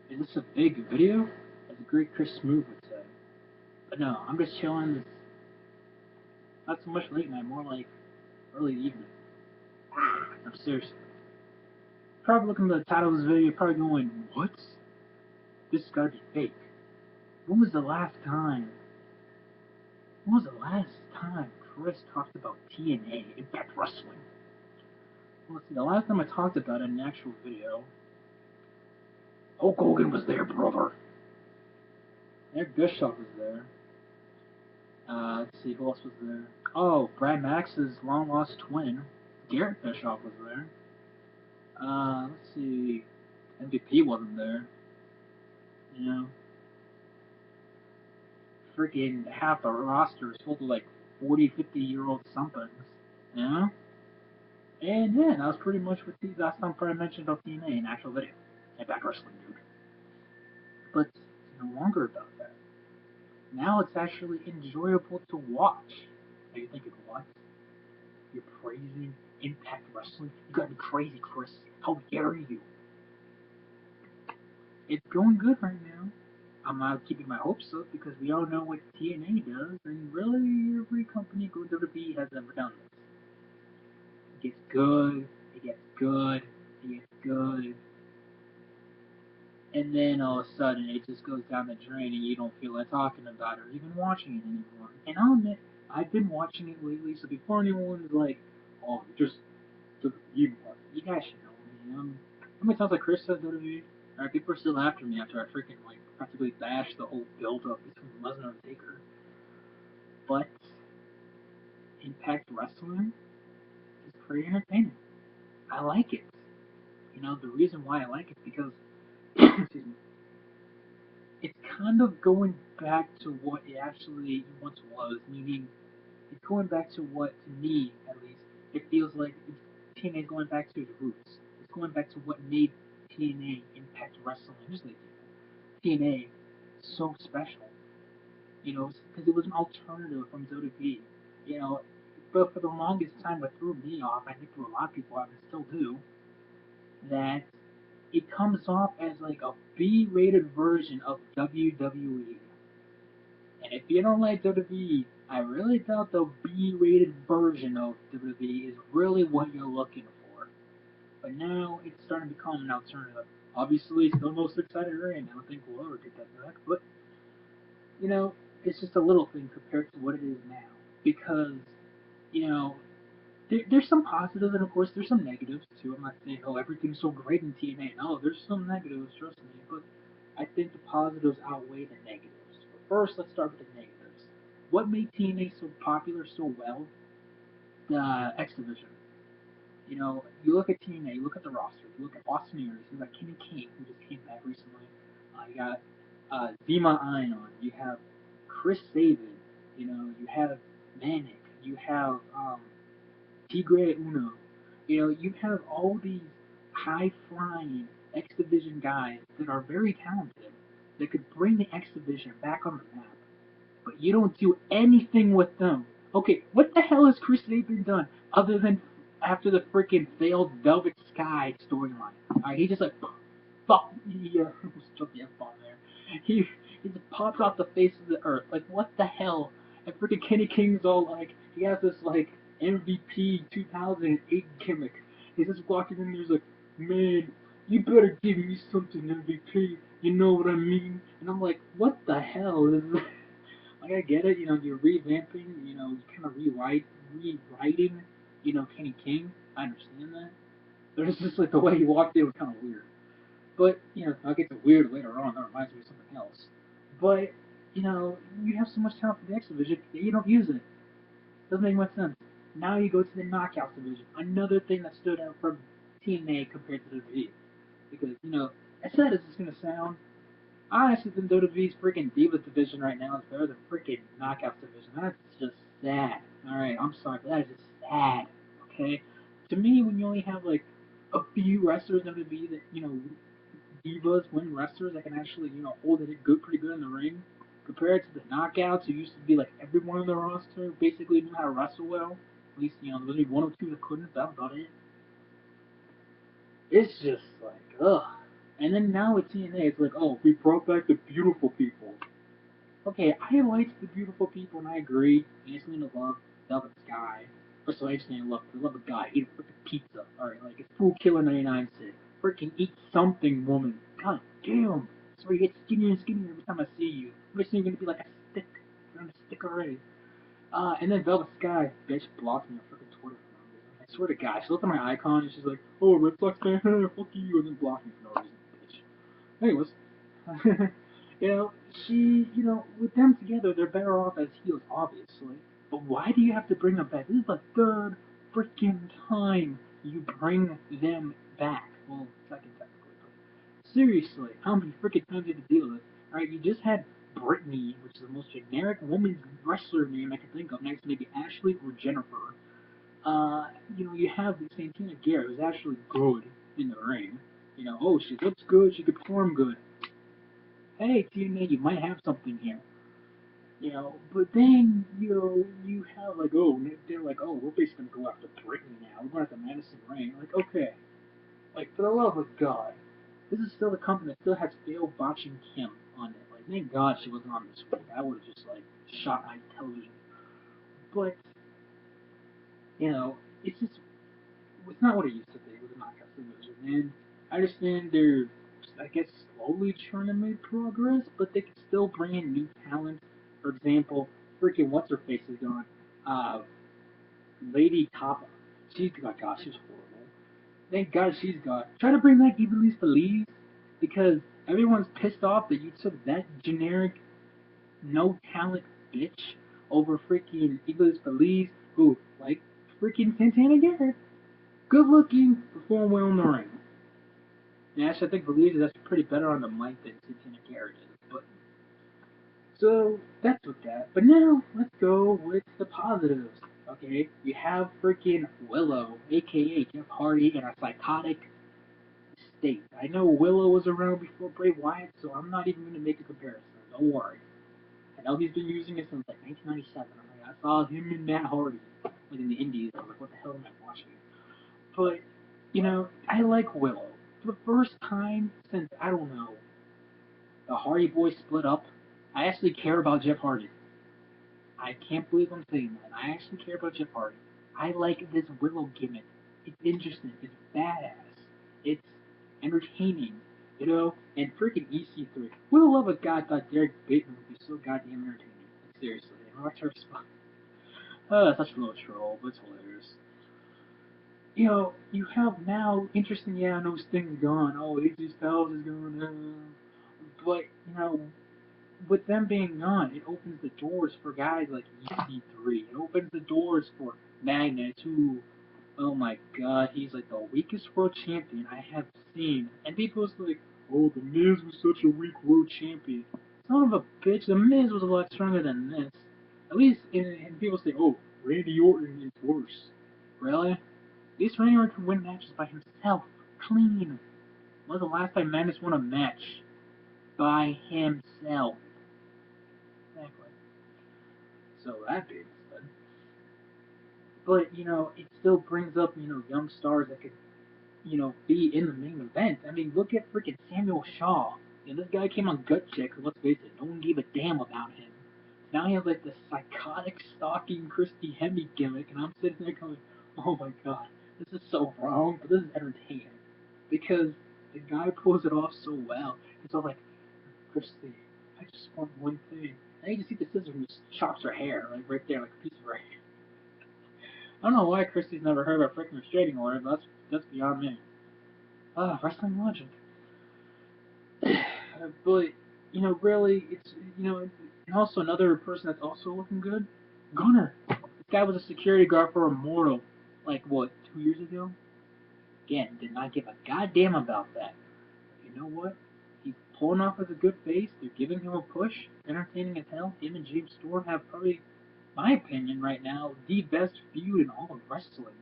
Is this a big video? As the great Chris Smooth would say. But no, I'm just chilling. It's not so much late night, more like early evening. I'm serious. Probably looking at the title of this video, probably going, what? This has gotta be fake. When was the last time? When was the last time Chris talked about TNA, Impact Wrestling? Well, let's see, the last time I talked about it in an actual video, Hulk Hogan was there, brother. Eric Bischoff was there. Let's see, who else was there? Oh, Brad Max's long-lost twin, Garrett Bischoff, was there. Let's see, MVP wasn't there. You know, freaking half the roster is full of like 40, 50-year-old somethings. You know? And yeah, that was pretty much what the last time I mentioned about TNA in actual video. Impact Wrestling, dude. But it's no longer about that. Now it's actually enjoyable to watch. Are you thinking, what? You're praising Impact Wrestling? You gotta be crazy, Chris. How dare you? It's going good right now. I'm not keeping my hopes up because we all know what TNA does, and really every company going to WWE has ever done this. It gets good, it gets good, it gets good, and then all of a sudden it just goes down the drain and you don't feel like talking about it or even watching it anymore. And I'll admit, I've been watching it lately, so before anyone is like, oh, just you guys should know me. How many times like Chris said WWE? Alright, people are still after me after I freaking like practically bashed the whole build up between Lesnar and Taker. But Impact Wrestling is pretty entertaining. I like it. You know, the reason why I like it is because excuse me, it's kind of going back to what it actually once was, meaning it's going back to what, to me at least, it feels like TNA is going back to its roots. It's going back to what made TNA Impact Wrestling, just like TNA, so special. You know, because it was an alternative from WWE. You know, but for the longest time, what threw me off, I think for a lot of people, and still do, that it comes off as like a B-rated version of WWE. And if you don't like WWE, I really doubt the B-rated version of WWE is really what you're looking for. But now it's starting to become an alternative. Obviously, it's still most excited right now. I don't think we'll ever get that back. But, you know, it's just a little thing compared to what it is now. Because, you know, there's some positives and of course there's some negatives too. I'm not saying, oh, everything's so great in TNA. No, there's some negatives, trust me. But I think the positives outweigh the negatives. But first, let's start with the negatives. What made TNA so popular so well? The X Division. You know, you look at TNA, you look at the roster, you look at Austin Aries, you got Kenny King, who just came back recently. You got Zema Ion, you have Chris Sabin, you know, you have Manic, you have Tigre Uno. You know, you have all these high flying X Division guys that are very talented that could bring the X Division back on the map. But you don't do anything with them. Okay, what the hell has Chris Sabin done other than after the freaking failed Velvet Sky storyline? Alright, he just like fuck he took the F bomb there. He just pops off the face of the earth. Like what the hell? And freaking Kenny King's all like he has this like MVP 2008 gimmick. He's just walking in there, he's like, man, you better give me something MVP. You know what I mean? And I'm like, what the hell is this? Like I get it, you know, you're revamping, you know, you kind of rewriting, you know, Kenny King. I understand that, but it's just like the way he walked in was kind of weird. But you know, I'll get to weird later on. That reminds me of something else. But you know, you have so much talent for the X division that you don't use it. Doesn't make much sense. Now you go to the Knockouts division. Another thing that stood out from TNA compared to the WWE. Because, you know, as sad as it's going to sound, honestly, the WWE's freaking Diva division right now is better than freaking Knockouts division. That's just sad. Alright, I'm sorry, but that is just sad. Okay? To me, when you only have, like, a few wrestlers in WWE that, you know, divas, women wrestlers that can actually, you know, hold it good, pretty good in the ring, compared to the Knockouts, who used to be like everyone on the roster basically knew how to wrestle well. At least, you know, there was maybe one or two that couldn't. That was about it. It's just like, ugh. And then now with TNA, it's like, oh, we brought back the beautiful people. Okay, I like the beautiful people, and I agree. I just need to love a guy. First of all, I just need to love a guy. Eat a freaking pizza. Alright, like, it's Food Killer 99 said. Freaking eat something, woman. God damn. So you get skinnier and skinnier every time I see you. Pretty soon you're gonna be like a stick. You're on a stick already. And then Velvet Sky, bitch, blocked me on freaking Twitter for no reason. I swear to God, she looked at my icon and she's like, oh, Red Sox fan, fuck you, and then blocked me for no reason, bitch. Anyways, with them together, they're better off as heels, obviously. But why do you have to bring them back? This is the third freaking time you bring them back. Well, second technically, but seriously, how many freaking times do you have to deal with this? Alright, you just had Brittany, which is the most generic woman's wrestler name I can think of, next to maybe Ashley or Jennifer. You have the Santina Garrett, who's actually good in the ring. Oh, she looks good, she can perform good. Hey, TNA, you might have something here. But then, you have like, oh, they're like, oh, we're basically gonna go after Britain now. We're going after Madison Rain. Like, okay. Like, for the love of God. This is still a company that still has Dale Botching Kim on it. Like, thank God she wasn't on this week. I would have just, like, shot my television. But, it's just, it's not what it used to be with the knockout division. And I understand they're, I guess, slowly trying to make progress, but they can still bring in new talent. For example, freaking what's her face is gone. Uh, Lady Tapa. She's got, gosh, she was horrible. Thank God she's gone. Try to bring back Ivelisse Feliz because everyone's pissed off that you took that generic, no talent bitch over freaking Ivelisse Feliz, who, like freaking Santana Garrett, good looking, perform well in the ring. And actually, I think Feliz is actually pretty better on the mic than Santana Garrett is. But so that's with that. But now let's go with the positives. Okay, you have freaking Willow, aka Jeff Hardy, in a psychotic state. I know Willow was around before Bray Wyatt, so I'm not even going to make a comparison. Don't worry. I know he's been using it since like 1997. I saw him and Matt Hardy like in the Indies. I was like, what the hell am I watching? But I like Willow. For the first time since I don't know the Hardy Boys split up, I actually care about Jeff Hardy. I can't believe I'm saying that. I actually care about Jeff Hardy. I like this Willow gimmick. It's interesting. It's badass. It's entertaining. And freaking EC3. Who the love of God thought Derek Bateman would be so goddamn entertaining? Like, seriously. Our spot. Such a little troll, but it's hilarious. You have now, interesting, yeah, I know Sting's gone. Oh, AJ Styles is gone. But, with them being gone, it opens the doors for guys like EC3. It opens the doors for Magnus, who, oh my god, he's like the weakest world champion I have seen. And people's like, oh, The Miz was such a weak world champion. Son of a bitch, The Miz was a lot stronger than this. At least, and people say, oh, Randy Orton is worse. Really? At least Randy Orton can win matches by himself, clean. When was the last time Magnus won a match by himself? Exactly. So that being said, but it still brings up young stars that could be in the main event. I mean, look at freaking Samuel Shaw. This guy came on Gut Check, and let's face it, no one gave a damn about him. Now he has like this psychotic stalking Christy Hemme gimmick, and I'm sitting there going, oh my god, this is so wrong, but this is entertaining because the guy pulls it off so well. It's all like, Christy, I just want one thing. And you can see the scissors and just chops her hair, like right there, like a piece of her hair. I don't know why Christy's never heard of a freaking restraining order, but that's beyond me. Wrestling logic. But really, it's and also another person that's also looking good, Gunner. This guy was a security guard for Immortal, like what, 2 years ago? Again, did not give a goddamn about that. But you know what? He's pulling off as a good face. They're giving him a push, entertaining as hell. Him and James Storm have probably, my opinion right now, the best feud in all of wrestling.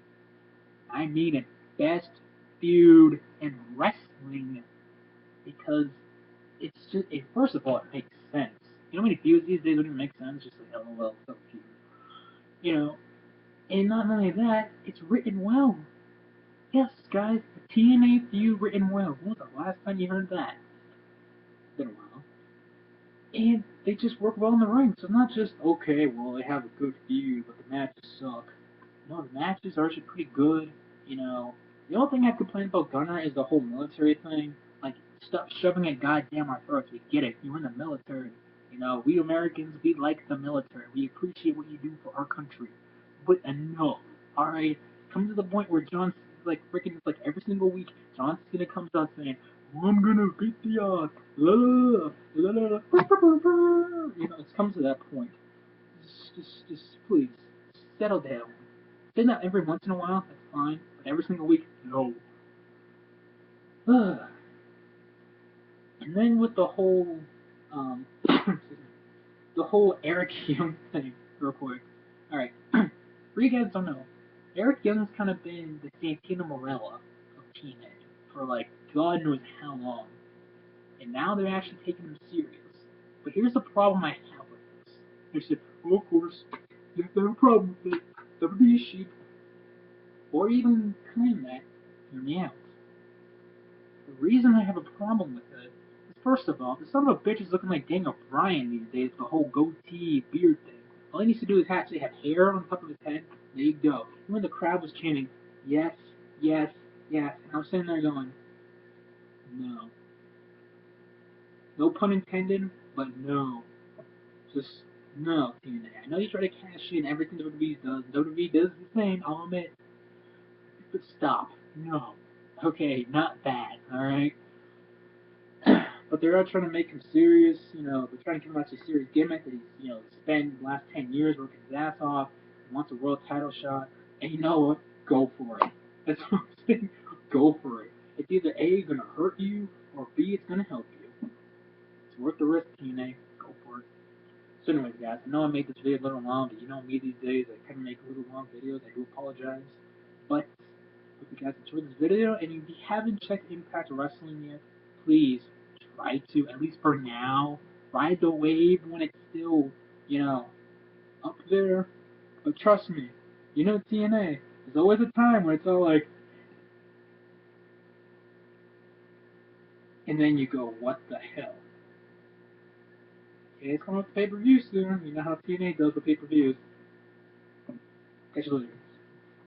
I mean it, best feud in wrestling, because it's just, first of all, it makes sense. You know how many feuds these days don't even make sense? Just like LOL, some feud. And not only that, it's written well. Yes, guys, the TNA feud written well. When was the last time you heard that? It's been a while. And they just work well in the ring. So it's not just, okay, well, they have a good feud, but the matches suck. No, the matches are actually pretty good. You know, the only thing I complain about Gunner is the whole military thing. Like, stop shoving it goddamn our throats. We get it. You're in the military. You know, we Americans, we like the military. We appreciate what you do for our country. But enough. Alright? Come to the point where John's like freaking like every single week, John Cena comes out saying, I'm gonna beat the odds. La la la la la. You know, it's come to that point. Just please settle down. Say that every once in a while, that's fine. But every single week, no. and then with the whole, the whole Eric Young thing, real quick. All right, for you guys don't know, Eric Young's kind of been the Santino Morella of TNA for like God knows how long, and now they're actually taking him serious. But here's the problem I have with this. They said, oh, of course, you have to have a problem with it. WWE sheep, or even claim that, hear me out. The reason I have a problem with it is, first of all, the son of a bitch is looking like Daniel Bryan these days with the whole goatee beard thing. All he needs to do is actually have hair on top of his head. There you go. And when the crowd was chanting, yes, yes, yes, and I was sitting there going, no. No pun intended, but no. Just no, TNA. I know you try to cash in everything WWE does. WWE does the same, I'll admit. But stop. No. Okay, not that, alright? But they're out trying to make him serious. You know, they're trying to give him a serious gimmick that he's, you know, spent the last 10 years working his ass off, wants a world title shot, and you know what? Go for it. That's what I'm saying. Go for it. It's either A, gonna hurt you, or B, it's gonna help you. It's worth the risk, TNA. Go for it. So anyways, guys, I know I made this video a little long, but you know me these days, I kind of make little long videos. I do apologize. But hope you guys enjoyed this video, and if you haven't checked Impact Wrestling yet, please try to, at least for now, ride the wave when it's still, you know, up there. But trust me, you know TNA, there's always a time where it's all like, and then you go, what the hell? Okay, it's coming up to pay-per-view soon. You know how TNA does the pay-per-views. Catch you later.